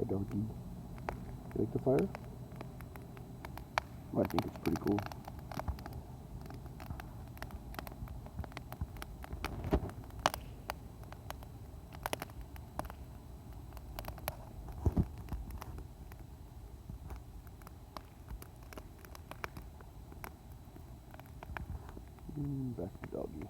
the doggy. You like the fire? I think it's pretty cool. Back to doggy.